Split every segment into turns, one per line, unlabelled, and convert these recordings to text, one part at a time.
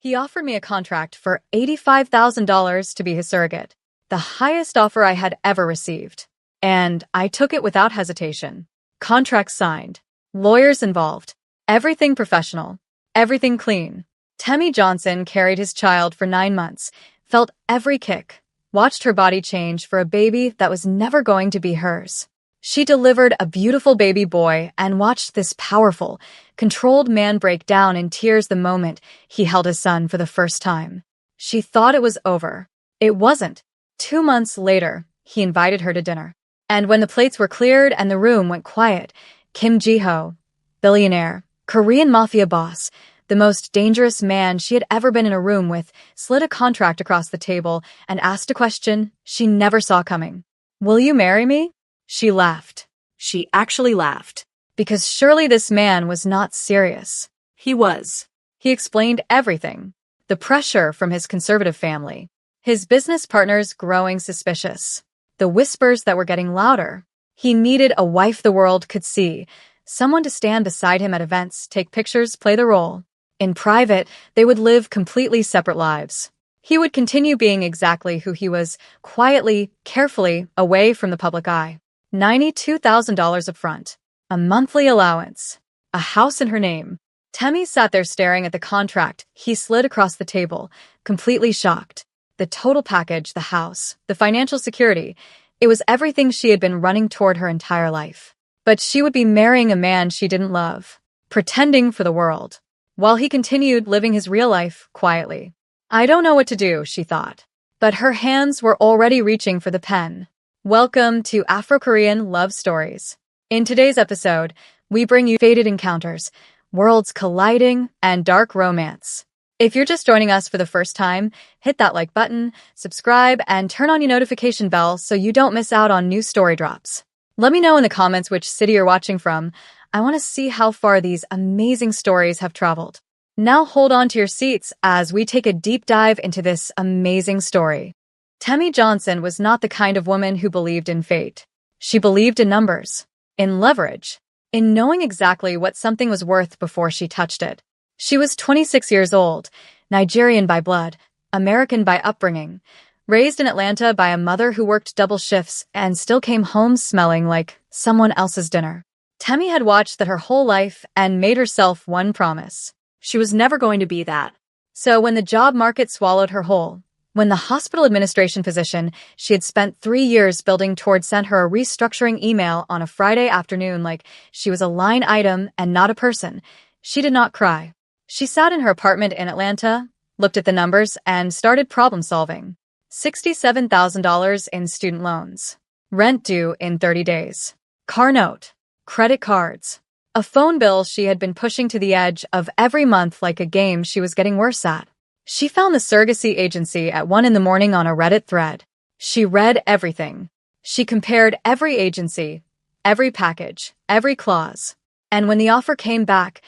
He offered me a contract for $85,000 to be his surrogate, the highest offer I had ever received. And I took it without hesitation. Contract signed. Lawyers involved. Everything professional. Everything clean. Temmie Johnson carried his child for 9 months, felt every kick, watched her body change for a baby that was never going to be hers. She delivered a beautiful baby boy and watched this powerful, controlled man break down in tears the moment he held his son for the first time. She thought it was over. It wasn't. 2 months later, he invited her to dinner. And when the plates were cleared and the room went quiet, Kim Ji-ho, billionaire, Korean Mafia boss, the most dangerous man she had ever been in a room with, slid a contract across the table and asked a question she never saw coming. "Will you marry me?" She laughed. She actually laughed. Because surely this man was not serious. He was. He explained everything. The pressure from his conservative family. His business partners growing suspicious. The whispers that were getting louder. He needed a wife the world could see. Someone to stand beside him at events, take pictures, play the role. In private, they would live completely separate lives. He would continue being exactly who he was, quietly, carefully, away from the public eye. $92,000 up front. A monthly allowance. A house in her name. Temmie sat there staring at the contract he slid across the table, completely shocked. The total package, the house, the financial security, it was everything she had been running toward her entire life. But she would be marrying a man she didn't love, pretending for the world, while he continued living his real life quietly. I don't know what to do, she thought. But her hands were already reaching for the pen. Welcome to Afro-Korean Love Stories. In today's episode, we bring you fated encounters, worlds colliding, and dark romance. If you're just joining us for the first time, hit that like button, subscribe, and turn on your notification bell so you don't miss out on new story drops. Let me know in the comments which city you're watching from. I want to see how far these amazing stories have traveled. Now hold on to your seats as we take a deep dive into this amazing story. Temmie Johnson was not the kind of woman who believed in fate. She believed in numbers, in leverage, in knowing exactly what something was worth before she touched it. She was 26 years old, Nigerian by blood, American by upbringing, raised in Atlanta by a mother who worked double shifts and still came home smelling like someone else's dinner. Temmie had watched that her whole life and made herself one promise. She was never going to be that. So when the job market swallowed her whole, when the hospital administration position she had spent 3 years building toward sent her a restructuring email on a Friday afternoon like she was a line item and not a person, she did not cry. She sat in her apartment in Atlanta, looked at the numbers, and started problem solving. $67,000 in student loans. Rent due in 30 days. Car note. Credit cards. A phone bill she had been pushing to the edge of every month like a game she was getting worse at. She found the surrogacy agency at 1 a.m. on a Reddit thread. She read everything. She compared every agency, every package, every clause. And when the offer came back,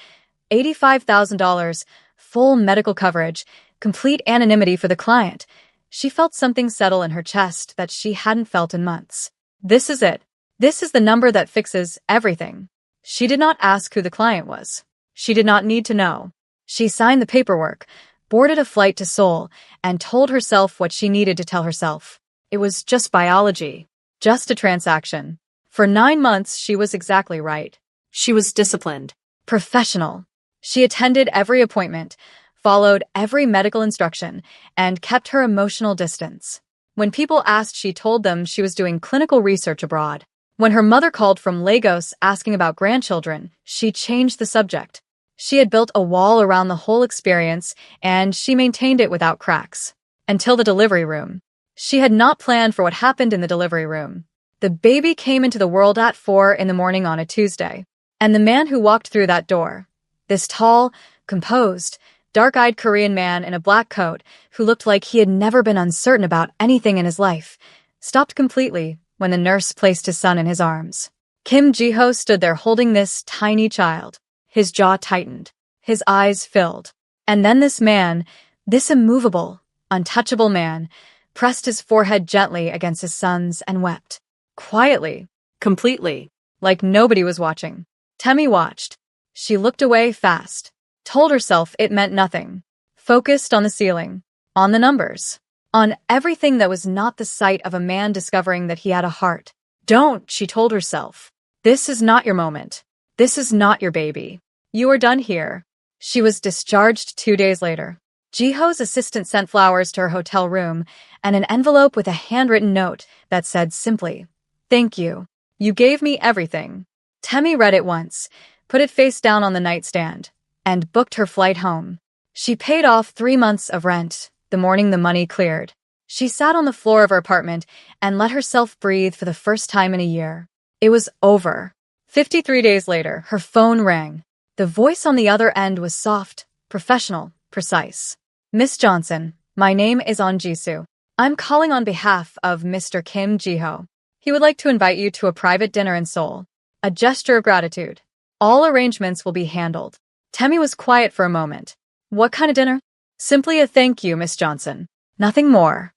$85,000, full medical coverage, complete anonymity for the client, she felt something settle in her chest that she hadn't felt in months. This is it. This is the number that fixes everything. She did not ask who the client was. She did not need to know. She signed the paperwork, boarded a flight to Seoul, and told herself what she needed to tell herself. It was just biology. Just a transaction. For 9 months, she was exactly right. She was disciplined. Professional. She attended every appointment, followed every medical instruction, and kept her emotional distance. When people asked, she told them she was doing clinical research abroad. When her mother called from Lagos asking about grandchildren, she changed the subject. She had built a wall around the whole experience, and she maintained it without cracks. Until the delivery room. She had not planned for what happened in the delivery room. The baby came into the world at 4 a.m. on a Tuesday. And the man who walked through that door, this tall, composed, dark-eyed Korean man in a black coat who looked like he had never been uncertain about anything in his life, stopped completely when the nurse placed his son in his arms. Kim Ji-ho stood there holding this tiny child. His jaw tightened. His eyes filled. And then this man, this immovable, untouchable man, pressed his forehead gently against his son's and wept. Quietly. Completely. Like nobody was watching. Temmie watched. She looked away fast. Told herself it meant nothing. focused on the ceiling, on the numbers, on everything that was not the sight of a man discovering that he had a heart. Don't, she told herself. This is not your moment. This is not your baby. You are done here. She was discharged 2 days later. Jiho's assistant sent flowers to her hotel room and an envelope with a handwritten note that said simply, "Thank you. You gave me everything." Temi read it once, put it face down on the nightstand, and booked her flight home. She paid off 3 months of rent the morning the money cleared. She sat on the floor of her apartment and let herself breathe for the first time in a year. It was over. 53 days later, her phone rang. The voice on the other end was soft, professional, precise. "Miss Johnson, my name is On Jisoo. I'm calling on behalf of Mr. Kim Jiho. He would like to invite you to a private dinner in Seoul. A gesture of gratitude. All arrangements will be handled." Temi was quiet for a moment. "What kind of dinner?" "Simply a thank you, Miss Johnson. Nothing more."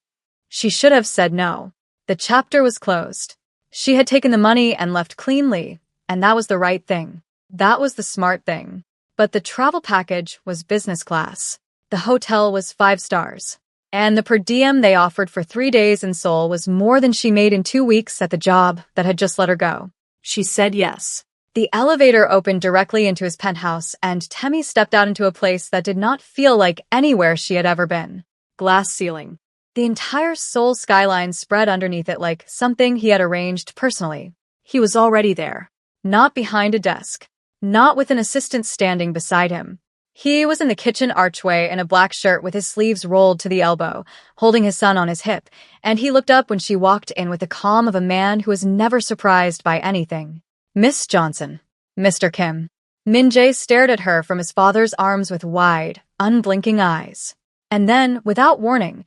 She should have said no. The chapter was closed. She had taken the money and left cleanly, and that was the right thing. That was the smart thing. But the travel package was business class. The hotel was 5 stars. And the per diem they offered for 3 days in Seoul was more than she made in 2 weeks at the job that had just let her go. She said yes. The elevator opened directly into his penthouse, and Temi stepped out into a place that did not feel like anywhere she had ever been. Glass ceiling. The entire Seoul skyline spread underneath it like something he had arranged personally. He was already there. Not behind a desk. Not with an assistant standing beside him. He was in the kitchen archway in a black shirt with his sleeves rolled to the elbow, holding his son on his hip, and he looked up when she walked in with the calm of a man who was never surprised by anything. "Miss Johnson." "Mr. Kim." Min-jae stared at her from his father's arms with wide, unblinking eyes. And then, without warning,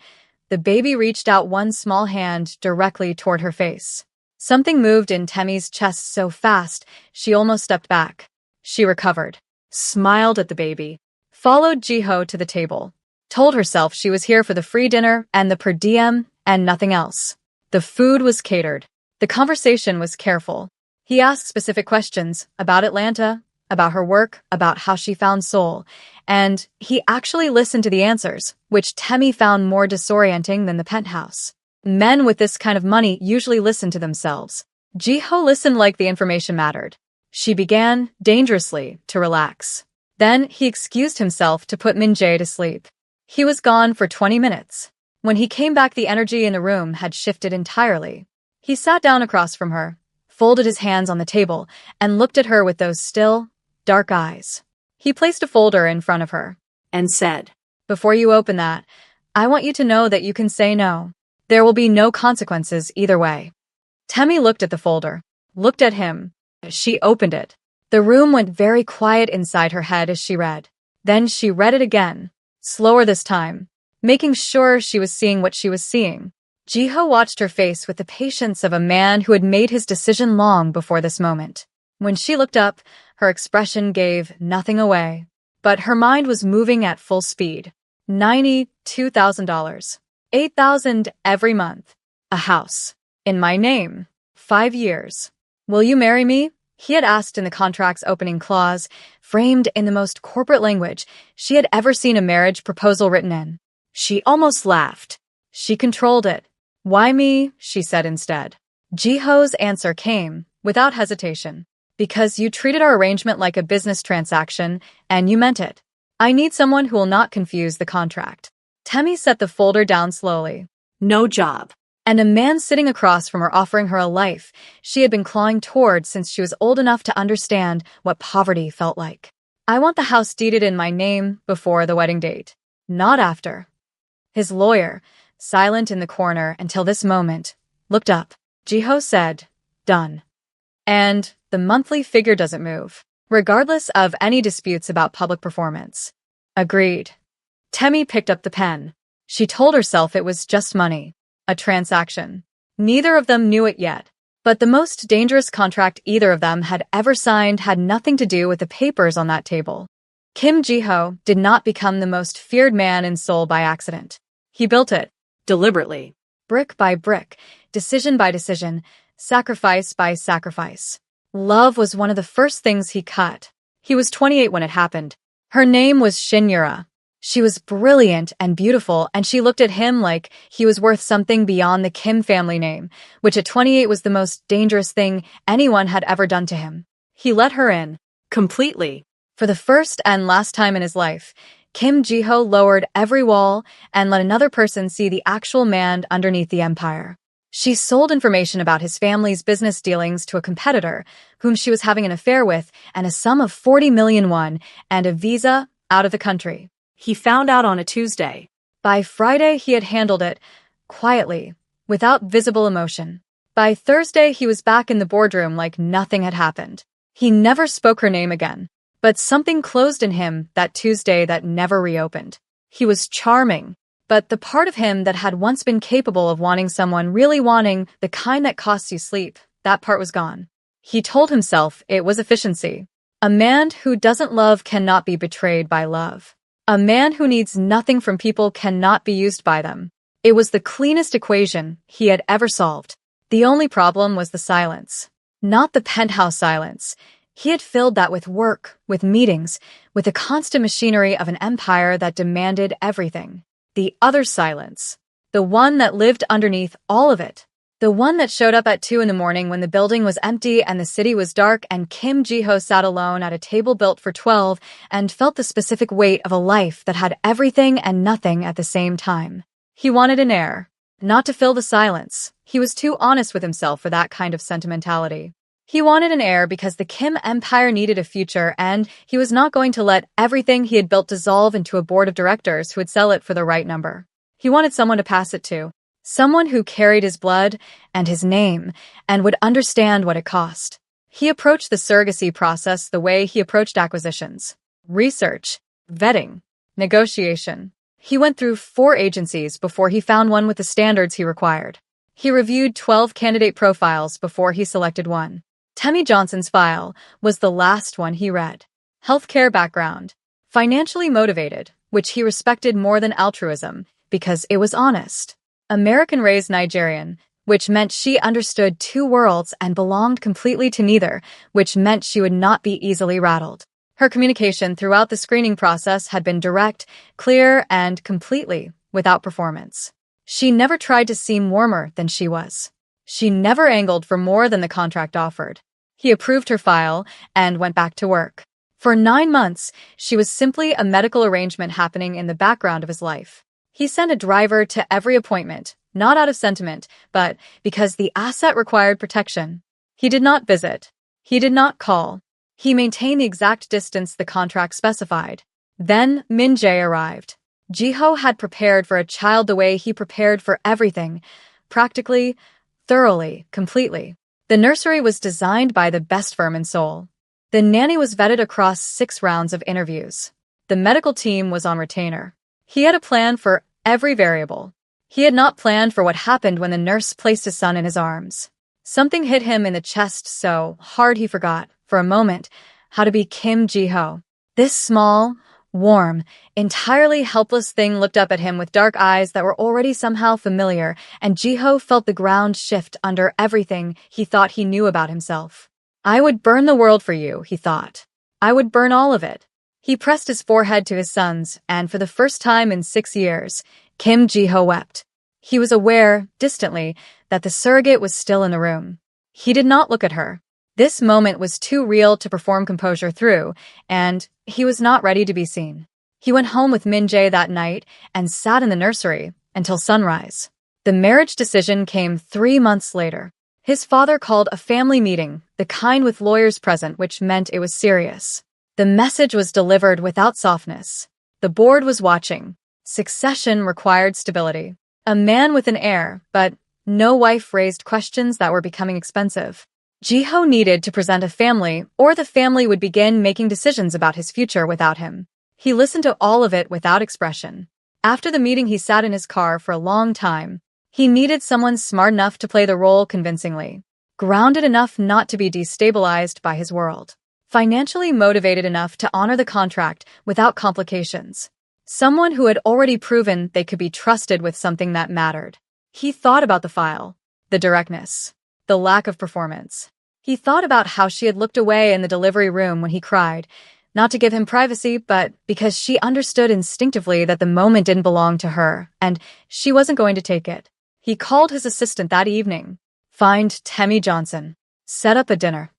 the baby reached out one small hand directly toward her face. Something moved in Temi's chest so fast, she almost stepped back. She recovered, smiled at the baby, followed Jiho to the table, told herself she was here for the free dinner and the per diem and nothing else. The food was catered. The conversation was careful. He asked specific questions about Atlanta, about her work, about how she found Seoul, and he actually listened to the answers, which Temi found more disorienting than the penthouse. Men with this kind of money usually listen to themselves. Jiho listened like the information mattered. She began, dangerously, to relax. Then he excused himself to put Min-jae to sleep. He was gone for 20 minutes. When he came back, the energy in the room had shifted entirely. He sat down across from her, folded his hands on the table, and looked at her with those still, dark eyes. He placed a folder in front of her and said, "Before you open that, I want you to know that you can say no. There will be no consequences either way." Temi looked at the folder, looked at him. She opened it. The room went very quiet inside her head as she read. Then she read it again, slower this time, making sure she was seeing what she was seeing. Jiho watched her face with the patience of a man who had made his decision long before this moment. When she looked up, her expression gave nothing away. But her mind was moving at full speed. $92,000. $8,000 every month. A house. In my name. 5 years. "Will you marry me?" he had asked in the contract's opening clause, framed in the most corporate language she had ever seen a marriage proposal written in. She almost laughed. She controlled it. "Why me?" she said instead. Jiho's answer came, without hesitation. "Because you treated our arrangement like a business transaction, and you meant it. I need someone who will not confuse the contract." Temi set the folder down slowly. No job. And a man sitting across from her offering her a life she had been clawing toward since she was old enough to understand what poverty felt like. "I want the house deeded in my name before the wedding date, not after." His lawyer, silent in the corner until this moment, looked up. Jiho said, "Done." And the monthly figure doesn't move, regardless of any disputes about public performance. Agreed. Temi picked up the pen. She told herself it was just money. A transaction. Neither of them knew it yet, but the most dangerous contract either of them had ever signed had nothing to do with the papers on that table. Kim Jiho did not become the most feared man in Seoul by accident. He built it, deliberately, brick by brick, decision by decision, sacrifice by sacrifice. Love was one of the first things he cut. He was 28 when it happened. Her name was Shin Yura. She was brilliant and beautiful, and she looked at him like he was worth something beyond the Kim family name, which at 28 was the most dangerous thing anyone had ever done to him. He let her in. Completely. For the first and last time in his life, Kim Ji-ho lowered every wall and let another person see the actual man underneath the empire. She sold information about his family's business dealings to a competitor, whom she was having an affair with, and a sum of 40 million won and a visa out of the country. He found out on a Tuesday. By Friday, he had handled it quietly, without visible emotion. By Thursday, he was back in the boardroom like nothing had happened. He never spoke her name again. But something closed in him that Tuesday that never reopened. He was charming, but the part of him that had once been capable of wanting someone, really wanting the kind that costs you sleep, that part was gone. He told himself it was efficiency. A man who doesn't love cannot be betrayed by love. A man who needs nothing from people cannot be used by them. It was the cleanest equation he had ever solved. The only problem was the silence. Not the penthouse silence. He had filled that with work, with meetings, with the constant machinery of an empire that demanded everything. The other silence. The one that lived underneath all of it. The one that showed up at 2 in the morning when the building was empty and the city was dark and Kim Ji-ho sat alone at a table built for 12 and felt the specific weight of a life that had everything and nothing at the same time. He wanted an heir. Not to fill the silence. He was too honest with himself for that kind of sentimentality. He wanted an heir because the Kim empire needed a future, and he was not going to let everything he had built dissolve into a board of directors who would sell it for the right number. He wanted someone to pass it to. Someone who carried his blood and his name and would understand what it cost. He approached the surrogacy process the way he approached acquisitions. Research, vetting, negotiation. He went through 4 agencies before he found one with the standards he required. He reviewed 12 candidate profiles before he selected one. Temmie Johnson's file was the last one he read. Healthcare background. Financially motivated, which he respected more than altruism, because it was honest. American-raised Nigerian, which meant she understood 2 worlds and belonged completely to neither, which meant she would not be easily rattled. Her communication throughout the screening process had been direct, clear, and completely without performance. She never tried to seem warmer than she was. She never angled for more than the contract offered. He approved her file and went back to work. For 9 months, she was simply a medical arrangement happening in the background of his life. He sent a driver to every appointment, not out of sentiment, but because the asset required protection. He did not visit. He did not call. He maintained the exact distance the contract specified. Then Min Jae arrived. Ji-ho had prepared for a child the way he prepared for everything, practically, thoroughly, completely. The nursery was designed by the best firm in Seoul. The nanny was vetted across 6 rounds of interviews. The medical team was on retainer. He had a plan for every variable. He had not planned for what happened when the nurse placed his son in his arms. Something hit him in the chest so hard he forgot, for a moment, how to be Kim Ji-ho. This small, warm, entirely helpless thing looked up at him with dark eyes that were already somehow familiar, and Ji-ho felt the ground shift under everything he thought he knew about himself. I would burn the world for you, he thought. I would burn all of it. He pressed his forehead to his son's, and for the first time in 6 years, Kim Ji-ho wept. He was aware, distantly, that the surrogate was still in the room. He did not look at her. This moment was too real to perform composure through, and he was not ready to be seen. He went home with Min Jae that night and sat in the nursery until sunrise. The marriage decision came 3 months later. His father called a family meeting, the kind with lawyers present, which meant it was serious. The message was delivered without softness. The board was watching. Succession required stability. A man with an heir, but no wife raised questions that were becoming expensive. Ji-ho needed to present a family, or the family would begin making decisions about his future without him. He listened to all of it without expression. After the meeting, he sat in his car for a long time. He needed someone smart enough to play the role convincingly, grounded enough not to be destabilized by his world, financially motivated enough to honor the contract without complications. Someone who had already proven they could be trusted with something that mattered. He thought about the file, the directness, the lack of performance. He thought about how she had looked away in the delivery room when he cried, Not to give him privacy, but because she understood instinctively that the moment didn't belong to her, and she wasn't going to take it. He called his assistant that evening. Find Temmie Johnson. Set up a dinner.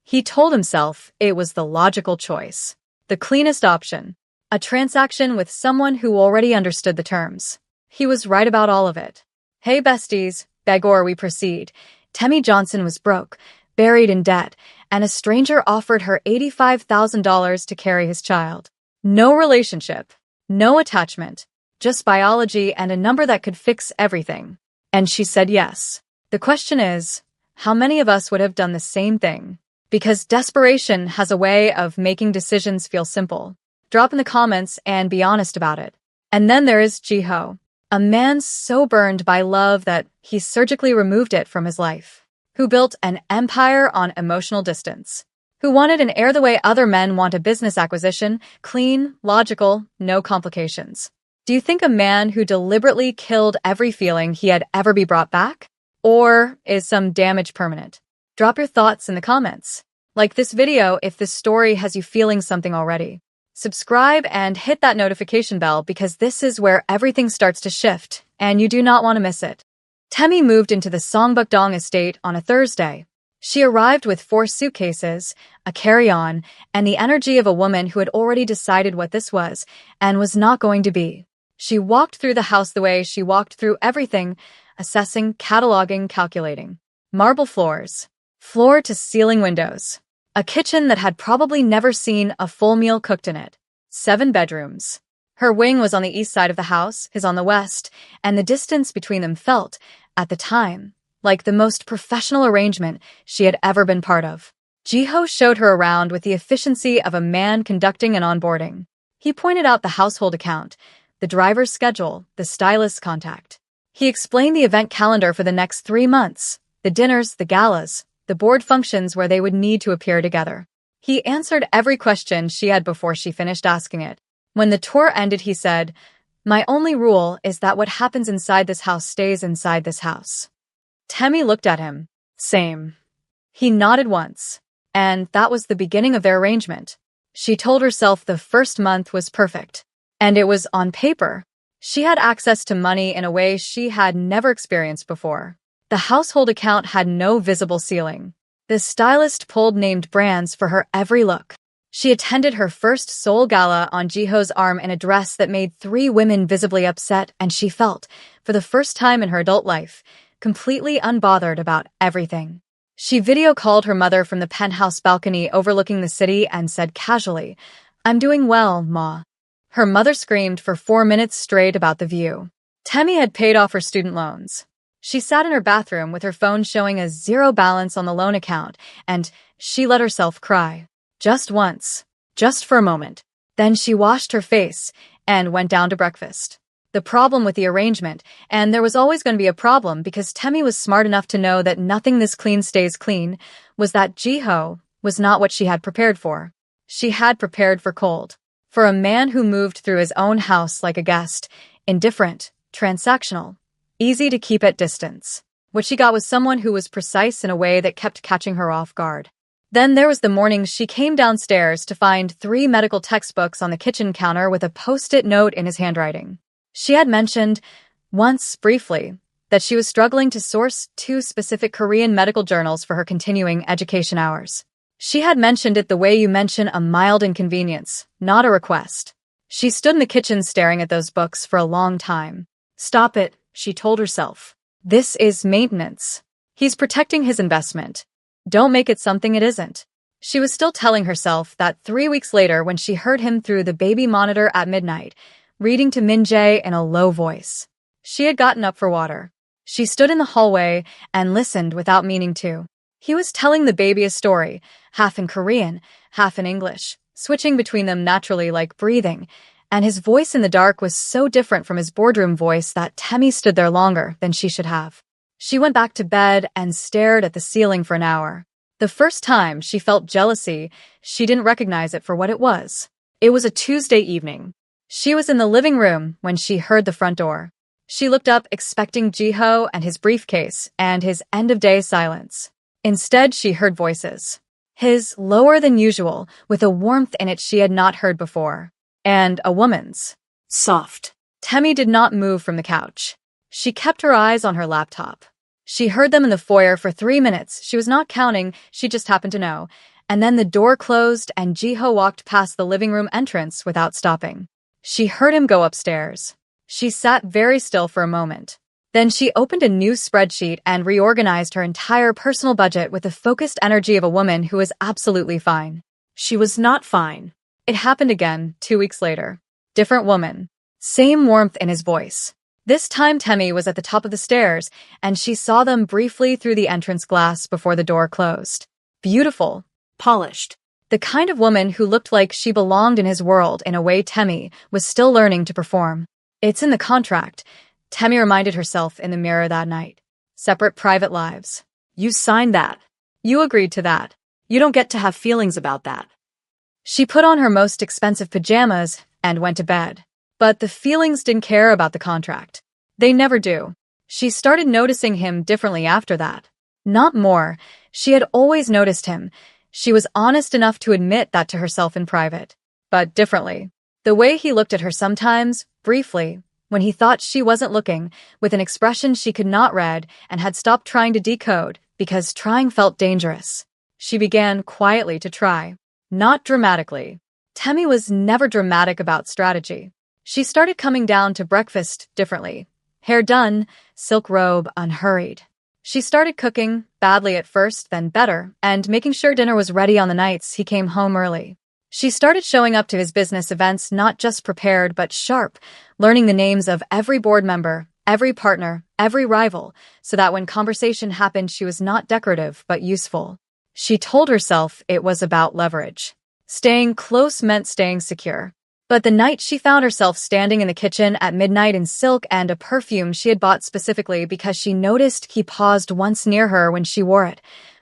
He told himself it was the logical choice. The cleanest option. A transaction with someone who already understood the terms. He was right about all of it. Hey besties, beg or we proceed. Temmie Johnson was broke, buried in debt, and a stranger offered her $85,000 to carry his child. No relationship, no attachment, just biology and a number that could fix everything. And she said yes. The question is, how many of us would have done the same thing? Because desperation has a way of making decisions feel simple. Drop in the comments and be honest about it. And then there is Jiho, a man so burned by love that he surgically removed it from his life, who built an empire on emotional distance, who wanted an heir the way other men want a business acquisition, clean, logical, no complications. Do you think a man who deliberately killed every feeling he had ever be brought back? Or is some damage permanent? Drop your thoughts in the comments. Like this video if this story has you feeling something already. Subscribe and hit that notification bell because this is where everything starts to shift, and you do not want to miss it. Temmie moved into the Songbukdong estate on a Thursday. She arrived with 4 suitcases, a carry-on, and the energy of a woman who had already decided what this was and was not going to be. She walked through the house the way she walked through everything, assessing, cataloging, calculating. Marble floors, floor-to-ceiling windows. A kitchen that had probably never seen a full meal cooked in it. 7 bedrooms. Her wing was on the east side of the house, his on the west, and the distance between them felt, at the time, like the most professional arrangement she had ever been part of. Jiho showed her around with the efficiency of a man conducting an onboarding. He pointed out the household account, the driver's schedule, the stylist's contact. He explained the event calendar for the next 3 months, the dinners, the galas, the board functions where they would need to appear together. He answered every question she had before she finished asking it. When the tour ended, he said, "My only rule is that what happens inside this house stays inside this house." Temmie looked at him. Same. He nodded once. And that was the beginning of their arrangement. She told herself the first month was perfect. And it was on paper. She had access to money in a way she had never experienced before. The household account had no visible ceiling. The stylist pulled named brands for her every look. She attended her first Seoul gala on Jiho's arm in a dress that made 3 women visibly upset, and she felt, for the first time in her adult life, completely unbothered about everything. She video called her mother from the penthouse balcony overlooking the city and said casually, "I'm doing well, Ma." Her mother screamed for 4 minutes straight about the view. Temmie had paid off her student loans. She sat in her bathroom with her phone showing a 0 balance on the loan account, and she let herself cry. Just once. Just for a moment. Then she washed her face and went down to breakfast. The problem with the arrangement, and there was always going to be a problem because Temmie was smart enough to know that nothing this clean stays clean, was that Jiho was not what she had prepared for. She had prepared for cold. For a man who moved through his own house like a guest, indifferent, transactional, easy to keep at distance. What she got was someone who was precise in a way that kept catching her off guard. Then there was the morning she came downstairs to find 3 medical textbooks on the kitchen counter with a post-it note in his handwriting. She had mentioned, once briefly, that she was struggling to source 2 specific Korean medical journals for her continuing education hours. She had mentioned it the way you mention a mild inconvenience, not a request. She stood in the kitchen staring at those books for a long time. Stop it, she told herself. This is maintenance. He's protecting his investment. Don't make it something it isn't. She was still telling herself that 3 weeks later when she heard him through the baby monitor at midnight, reading to Min-jae in a low voice. She had gotten up for water. She stood in the hallway and listened without meaning to. He was telling the baby a story, half in Korean, half in English, switching between them naturally like breathing, and his voice in the dark was so different from his boardroom voice that Temmie stood there longer than she should have. She went back to bed and stared at the ceiling for an hour. The first time she felt jealousy, she didn't recognize it for what it was. It was a Tuesday evening. She was in the living room when she heard the front door. She looked up expecting Jiho and his briefcase and his end-of-day silence. Instead, she heard voices. His lower than usual, with a warmth in it she had not heard before. And a woman's. Soft. Temmie did not move from the couch. She kept her eyes on her laptop. She heard them in the foyer for 3 minutes. She was not counting, she just happened to know. And then the door closed and Jiho walked past the living room entrance without stopping. She heard him go upstairs. She sat very still for a moment. Then she opened a new spreadsheet and reorganized her entire personal budget with the focused energy of a woman who was absolutely fine. She was not fine. It happened again, 2 weeks later. Different woman. Same warmth in his voice. This time Temmie was at the top of the stairs, and she saw them briefly through the entrance glass before the door closed. Beautiful. Polished. The kind of woman who looked like she belonged in his world in a way Temmie was still learning to perform. It's in the contract. Temmie reminded herself in the mirror that night. Separate private lives. You signed that. You agreed to that. You don't get to have feelings about that. She put on her most expensive pajamas and went to bed. But the feelings didn't care about the contract. They never do. She started noticing him differently after that. Not more. She had always noticed him. She was honest enough to admit that to herself in private. But differently. The way he looked at her sometimes, briefly, when he thought she wasn't looking, with an expression she could not read and had stopped trying to decode because trying felt dangerous. She began quietly to try. Not dramatically. Temmie was never dramatic about strategy. She started coming down to breakfast differently. Hair done, silk robe unhurried. She started cooking, badly at first, then better, and making sure dinner was ready on the nights he came home early. She started showing up to his business events not just prepared but sharp, learning the names of every board member, every partner, every rival, so that when conversation happened she was not decorative but useful. She told herself it was about leverage. Staying close meant staying secure. But the night she found herself standing in the kitchen at midnight in silk and a perfume she had bought specifically because she noticed he paused once near her when she wore it,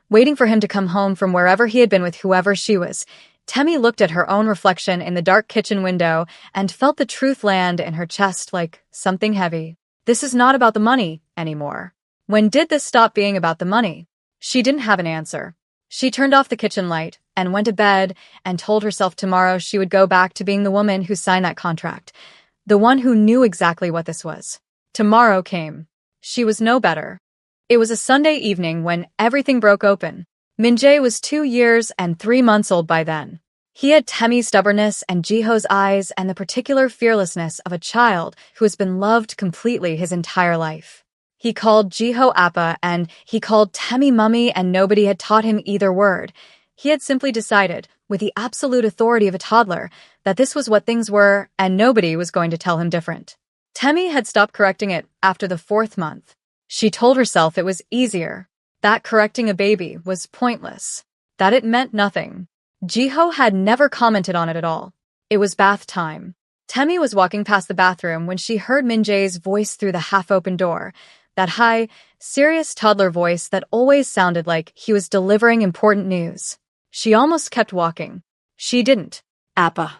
waiting for him to come home from wherever he had been with whoever she was. Temmie looked at her own reflection in the dark kitchen window and felt the truth land in her chest like something heavy. This is not about the money anymore. When did this stop being about the money? She didn't have an answer. She turned off the kitchen light and went to bed and told herself tomorrow she would go back to being the woman who signed that contract, the one who knew exactly what this was. Tomorrow came. She was no better. It was a Sunday evening when everything broke open. Min-jae was 2 years and 3 months old by then. He had Temmie's stubbornness and Jiho's eyes and the particular fearlessness of a child who has been loved completely his entire life. He called Jiho Appa and he called Temmie Mummy, and nobody had taught him either word. He had simply decided, with the absolute authority of a toddler, that this was what things were and nobody was going to tell him different. Temmie had stopped correcting it after the 4th month. She told herself it was easier, that correcting a baby was pointless, that it meant nothing. Jiho had never commented on it at all. It was bath time. Temmie was walking past the bathroom when she heard Min-jae's voice through the half-open door. That high, serious toddler voice that always sounded like he was delivering important news. She almost kept walking. She didn't. Appa.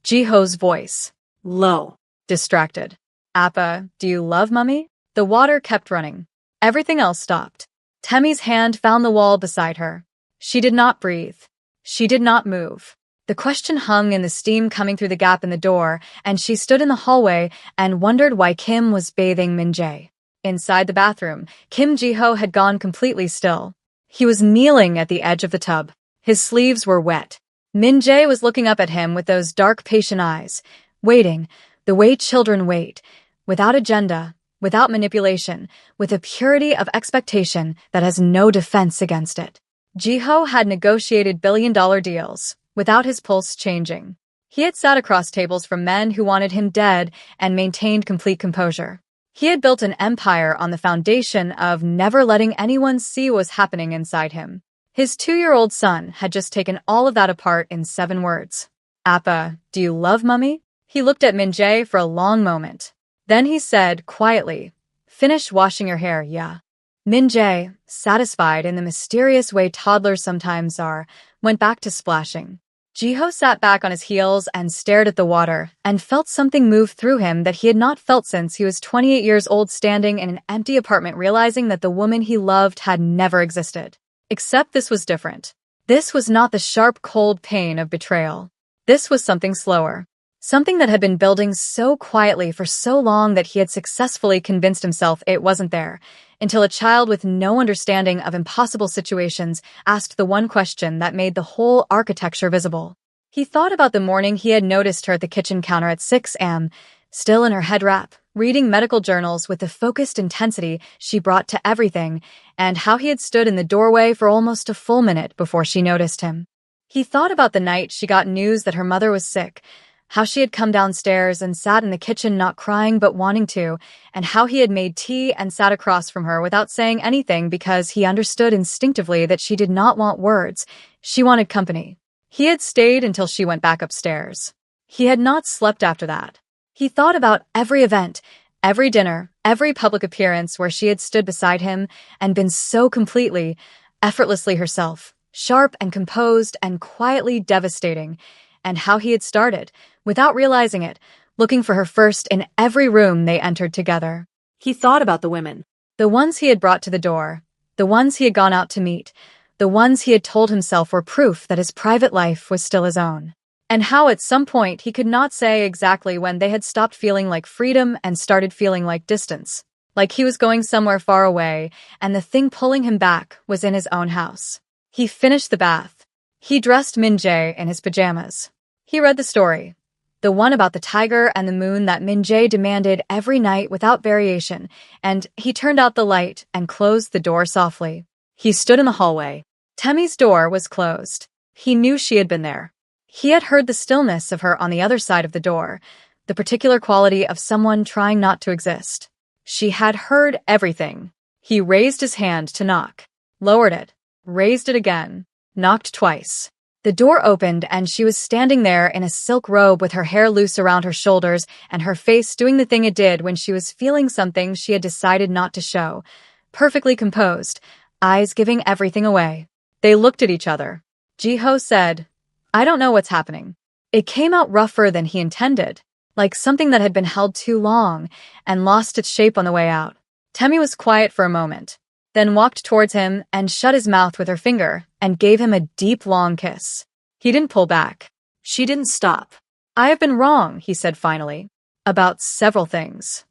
Jiho's voice. Low. Distracted. Appa, do you love Mummy? The water kept running. Everything else stopped. Temmie's hand found the wall beside her. She did not breathe. She did not move. The question hung in the steam coming through the gap in the door, and she stood in the hallway and wondered why Kim was bathing Min-jae. Inside the bathroom, Kim Jiho had gone completely still. He was kneeling at the edge of the tub. His sleeves were wet. Min-jae was looking up at him with those dark, patient eyes, waiting, the way children wait, without agenda, without manipulation, with a purity of expectation that has no defense against it. Jiho had negotiated billion-dollar deals, without his pulse changing. He had sat across tables from men who wanted him dead and maintained complete composure. He had built an empire on the foundation of never letting anyone see what was happening inside him. His 2-year-old son had just taken all of that apart in 7 words. Appa, do you love Mummy? He looked at Min-jae for a long moment. Then he said quietly, finish washing your hair, yeah. Min-jae, satisfied in the mysterious way toddlers sometimes are, went back to splashing. Jiho sat back on his heels and stared at the water and felt something move through him that he had not felt since he was 28 years old, standing in an empty apartment realizing that the woman he loved had never existed. Except this was different. This was not the sharp, cold pain of betrayal. This was something slower. Something that had been building so quietly for so long that he had successfully convinced himself it wasn't there, until a child with no understanding of impossible situations asked the one question that made the whole architecture visible. He thought about the morning he had noticed her at the kitchen counter at 6 a.m., still in her head wrap, reading medical journals with the focused intensity she brought to everything, and how he had stood in the doorway for almost a full minute before she noticed him. He thought about the night she got news that her mother was sick, how she had come downstairs and sat in the kitchen not crying but wanting to, and how he had made tea and sat across from her without saying anything because he understood instinctively that she did not want words, she wanted company. He had stayed until she went back upstairs. He had not slept after that. He thought about every event, every dinner, every public appearance where she had stood beside him and been so completely, effortlessly herself, sharp and composed and quietly devastating, and how he had started, without realizing it, looking for her first in every room they entered together. He thought about the women, the ones he had brought to the door, the ones he had gone out to meet, the ones he had told himself were proof that his private life was still his own. And how at some point he could not say exactly when they had stopped feeling like freedom and started feeling like distance, like he was going somewhere far away, and the thing pulling him back was in his own house. He finished the bath. He dressed Min-jae in his pajamas. He read the story, the one about the tiger and the moon that Min-jae demanded every night without variation, and he turned out the light and closed the door softly. He stood in the hallway. Temmie's door was closed. He knew she had been there. He had heard the stillness of her on the other side of the door, the particular quality of someone trying not to exist. She had heard everything. He raised his hand to knock, lowered it, raised it again, knocked twice. The door opened and she was standing there in a silk robe with her hair loose around her shoulders and her face doing the thing it did when she was feeling something she had decided not to show. Perfectly composed, eyes giving everything away. They looked at each other. Ji-ho said, "I don't know what's happening." It came out rougher than he intended, like something that had been held too long and lost its shape on the way out. Temmie was quiet for a moment, then walked towards him and shut his mouth with her finger and gave him a deep, long kiss. He didn't pull back. She didn't stop. "I have been wrong," he said finally, "about several things."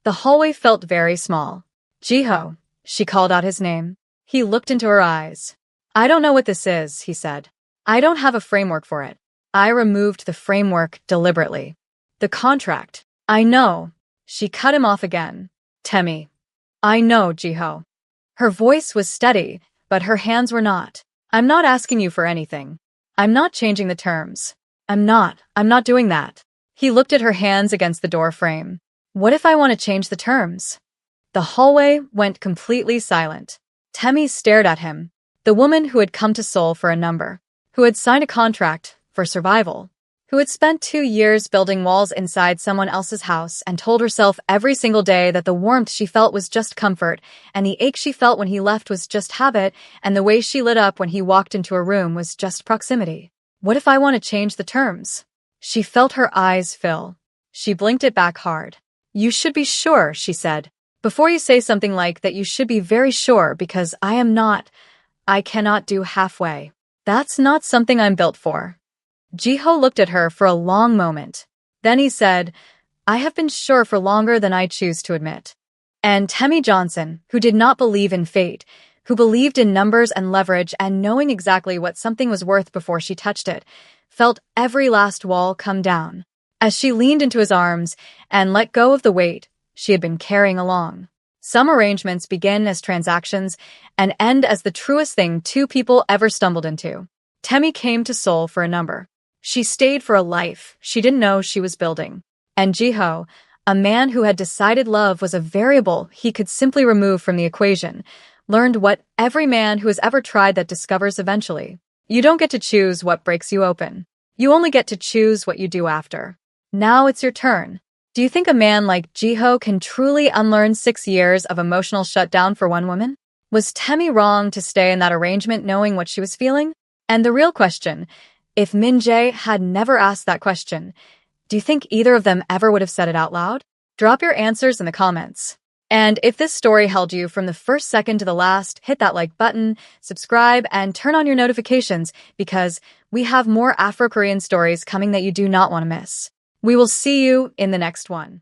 The hallway felt very small. "Ji-ho," she called out his name. He looked into her eyes. "I don't know what this is," he said. "I don't have a framework for it." I removed the framework deliberately. "The contract." "I know." She cut him off again. "Temmie." "I know, Ji-ho." Her voice was steady, but her hands were not. "I'm not asking you for anything. I'm not changing the terms. I'm not doing that." He looked at her hands against the door frame. "What if I want to change the terms?" The hallway went completely silent. Temmie stared at him, the woman who had come to Seoul for a number, who had signed a contract for survival, who had spent 2 years building walls inside someone else's house and told herself every single day that the warmth she felt was just comfort, and the ache she felt when he left was just habit, and the way she lit up when he walked into a room was just proximity. What if I want to change the terms? She felt her eyes fill. She blinked it back hard. "You should be sure," she said. "Before you say something like that, you should be very sure, because I cannot do halfway. That's not something I'm built for." Ji-ho looked at her for a long moment. Then he said, "I have been sure for longer than I choose to admit." And Temmie Johnson, who did not believe in fate, who believed in numbers and leverage and knowing exactly what something was worth before she touched it, felt every last wall come down as she leaned into his arms and let go of the weight she had been carrying along. Some arrangements begin as transactions and end as the truest thing two people ever stumbled into. Temmie came to Seoul for a number. She stayed for a life she didn't know she was building. And Ji-ho, a man who had decided love was a variable he could simply remove from the equation, learned what every man who has ever tried that discovers eventually. You don't get to choose what breaks you open. You only get to choose what you do after. Now it's your turn. Do you think a man like Ji-ho can truly unlearn 6 years of emotional shutdown for one woman? Was Temmie wrong to stay in that arrangement knowing what she was feeling? And the real question, if Min-jae had never asked that question, do you think either of them ever would have said it out loud? Drop your answers in the comments. And if this story held you from the first second to the last, hit that like button, subscribe, and turn on your notifications because we have more Afro-Korean stories coming that you do not want to miss. We will see you in the next one.